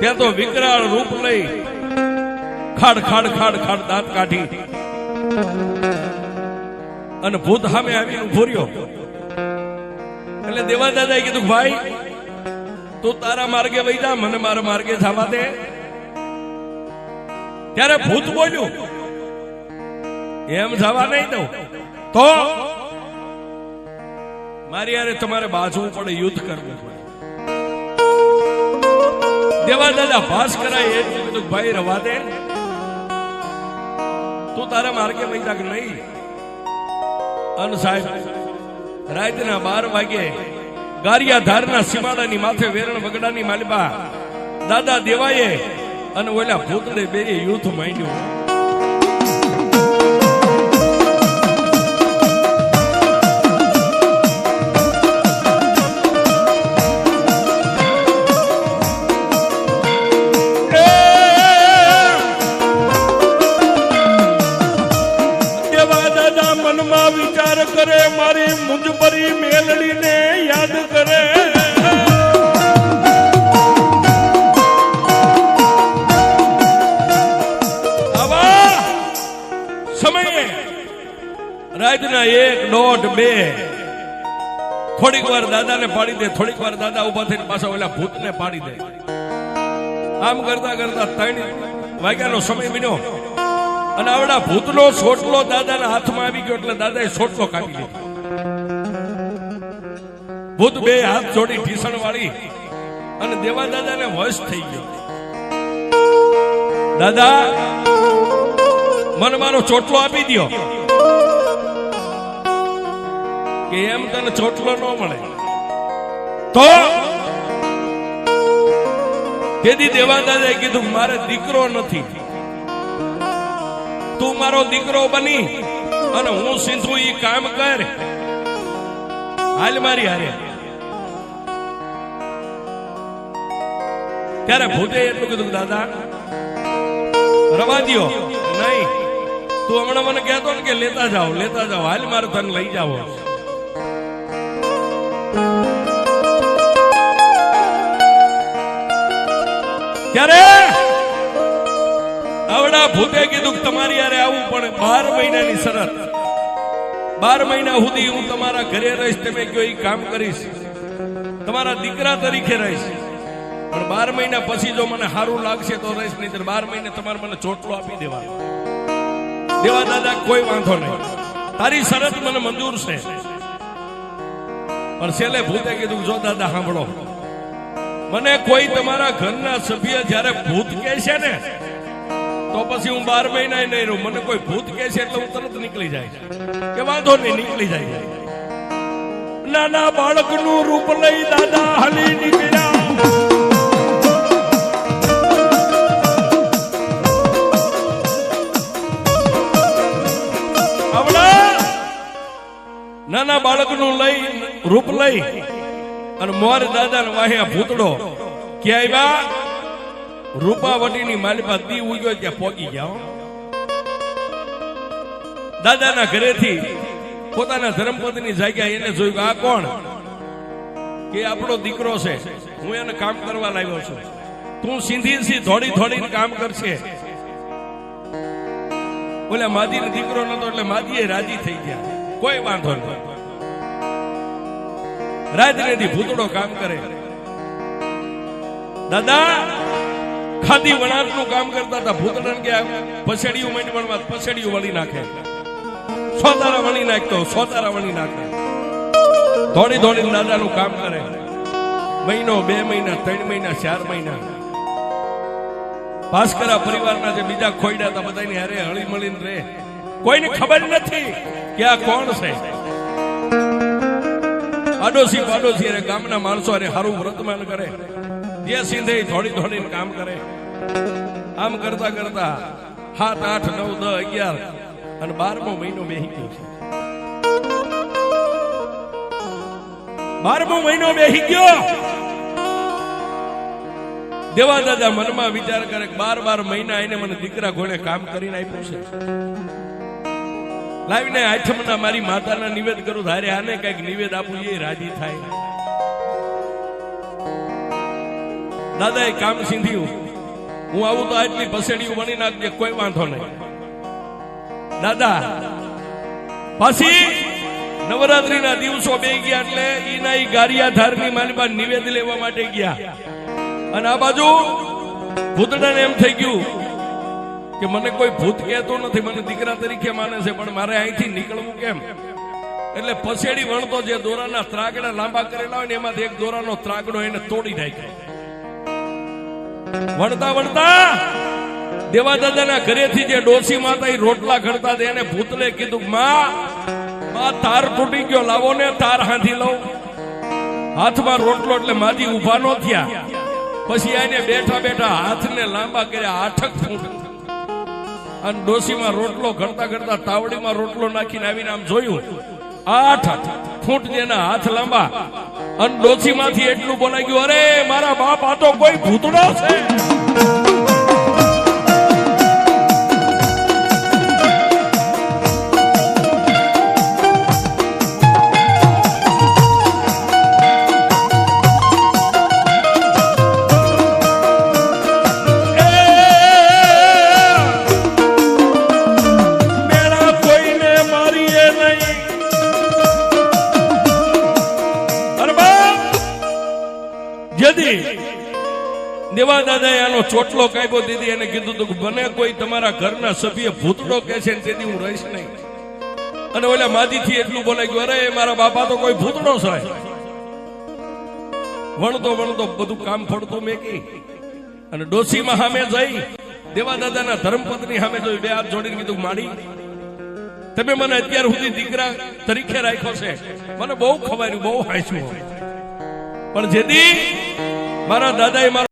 ત્યાં તો વિકરાળ રૂપ લઈ ખાડ ખાડ ખાડ ખાડ દાંત કાઢી અને ભૂત સામે આવીને ઉભો રહ્યો. એટલે દેવા દાદાએ કીધું, ભાઈ તું તારા માર્ગે વહી જા, મને મારા માર્ગે જવા દે. ત્યારે ભૂત બોલ્યું, એમ જવા નહીં દઉં તો મારી યારે તમારે બાજવું પડે, યુદ્ધ કરવું પડે. દેવા દાદા ભાસ કરાય એ કીધું, ભાઈ રવા દે, તું તારા માર્ગે વહી જા કે નહીં. અન સાહેબ રાતના 12 વાગે ગારિયાધારના સીમાડાની માથે વેરણ વગડાની માલિબા દાદા દેવાએ અને ઓલા ભૂતડે બે યુદ્ધ માંડ્યું. વિચાર કરે, મારી મુંજભરી મેલડીને યાદ કરે. આવા સમયે રાતના 1, 1:30, 2 થોડીક વાર દાદાને પાડી દે, થોડીક વાર દાદા ઉભા થઈને પાછા ઓલા ભૂતને પાડી દે. આમ કરતા કરતા 3 વાગ્યાનો સમય બન્યો અને આવડા ભૂતનો સોટલો દાદાના હાથમાં આવી ગયો. એટલે દાદાએ સોટલો કાપી લીધો. ભૂત 2 હાથ જોડી ઢીસણ વાળી અને દેવા દાદાને વશ થઈ ગયો. દાદા મને મારો ચોટલો આપી દો. કે એમ તને ચોટલો ન મળે તો તેથી દેવા દાદાએ કીધું, મારે દીકરો નથી, તું મારો દીકરો બની અને હું સીધું ઈ કામ કર, હાલ મારી હારે. ત્યારે ભૂતે એટલું કીધું, દાદા રવા દ્યો. નહીં, તું હમણાં મને કહેતો ને કે લેતા જાઓ, હાલ મારે તને લઈ જાવ. ત્યારે આવડા ભૂતે કીધું કે તમારી યારે આવું પણ 12 મહિનાની શરત. 12 મહિના સુધી હું તમારા ઘરે રહીશ, તમે કયો એ કામ કરીશ, તમારા દીકરા તરીકે રહીશ. પણ 12 મહિના પછી જો મને સારું લાગશે તો રહીશ, નહીં 12 મહિને તમારે મને ચોટલો આપી દેવાનો. દેવા દાદા કોઈ વાંધો નહીં, તારી શરત મને મંજૂર છે. પણ છેલ્લે ભૂતે કીધું, જો દાદા સાંભળો, મને કોઈ તમારા ઘરના સભ્ય જયારે ભૂત કહે છે ને તો પછી હું 12 મહિના નહીં રહું. મને કોઈ ભૂત કહે છે એટલે હું તરત નીકળી જાય કે વાંધો નહીં, નીકળી જાય. નાના બાળકનું રૂપ લઈ દાદા હાલી નીકળ્યા. નાના બાળકનું લઈ રૂપ લઈ અને મોર દાદાને વાહ્યા ભૂતડો ક્યાંય રૂપાવટીની માલિપા દી ઉગ્યો ત્યાં પોગી ગયા. દાદાના ઘરેથી પોતાના ધર્મપત્ની જાગ્યા એને જોયું, આ કોણ? કે આપણો દીકરો છે, હું એને કામ કરવા લાવ્યો છું, તું સીધી થોડી થોડીને કામ કરશે. ઓલા માદીનો દીકરો નતો એટલે માદીએ રાજી થઈ ગયા, કોઈ વાંધો નહીં. રાત્રેથી ભૂતડો કામ કરે. દાદા ખાદી વણાટનું કામ કરતા હતા. ભૂતડાને કે પછેડીયું માંડી વણવા, પછેડીયું વળી નાખે, સોતારા વણી નાખતો, સોતારા વણી નાખે. થોડી થોડી દાદાનું કામ કરે. મહિનો, 2 મહિના, 3 મહિના, 4 મહિના. ભાસ્કરા પરિવારના જે બીજા ખોઈડા હતા બધાની હારે હળી મળીને રહે. કોઈને ખબર નથી કે આ કોણ છે. આડોશી પાડોશી ગામના માણસો અરે હારું વ્રતમાન કરે, જે સિંધે થોડી થોડીને કામ કરે. આમ કરતા કરતા 7, 8, 9, 10, 11 અને 12મો મહિનો બેહી ગયો છે. 12મો મહિનો બેહી ગયો. દેવા દાદા મનમાં વિચાર કરે, 12 મહિના એને મને દીકરા ઘોડે કામ કરીને આપ્યું છે. લાવીને આઠમના મારી માતાના નિવેદ કરું, ધારે આને કઈક નિવેદ આપું એ રાજી થાય. દાદાએ કામ સીંધ્યું, હું આવું તો આટલી પસેડીઓ બની નાખજે, કોઈ વાંધો નહીં. દાદા પાછી નવરાત્રીના દિવસો બે ગયા એટલે ઈના ઈ ગારિયાધારની માલિબા નિવેદ લેવા માટે ગયા. અને આ બાજુ ભૂતડાને એમ થઈ ગયું કે મને કોઈ ભૂત કહેતો નથી, મને દીકરા તરીકે માને છે, પણ મારે અહીંથી નીકળવું કેમ? એટલે પસેડી વણતો જે દોરાના ત્રાગડા લાંબા કરેલા હોય ને એમાંથી એક દોરાનો ત્રાગડો એને તોડી નાખ્યો. વણતા વણતા દેવાદાદાના ઘરેથી જે ડોસી માતા રોટલા ઘડતા હતા એને ભૂતને કીધું, માં તાર તૂટી ગયો, લાવો ને તાર હાથી લઉં. હાથમાં રોટલો એટલે માજી ઉભા ન થયા. પછી આને બેઠા બેઠા હાથને લાંબા કર્યા 8 ફૂટ. અને ડોસીમાં રોટલો ઘડતા ઘડતા તાવડીમાં રોટલો નાખીને આવીને આમ જોયું, 8 ફૂટ જેના હાથ લાંબા. અને ડોસીમાંથી એટલું બોલાઈ ગયું, અરે મારા બાપ, આ તો કોઈ ભૂતડો છે. દેવા દાદાએ આનો ચોટલો કાપ્યો, દીદી એને કીધું હતું કે બને કોઈ તમારા ઘરના સભ્ય ભૂતડો કે છે ને તેથી હું રહીશ નહીં. અને ઓલા માજીથી એટલું બોલાઈ ગયું, અરે મારા બાપા તો કોઈ ભૂતડો છે. વણતો વણતો બધું કામ ફળતું મેકી અને ડોસીમાં સામે જઈ દેવા દાદાના ધર્મપત્ની સામે જોઈ, બે હાથ જોડીને કીધું, માડી તમે મને અત્યાર સુધી દીકરા તરીકે રાખ્યો છે, મને બહુ ખવાયું, બહુ હાંચ્યું, પણ જેથી મારા દાદાએ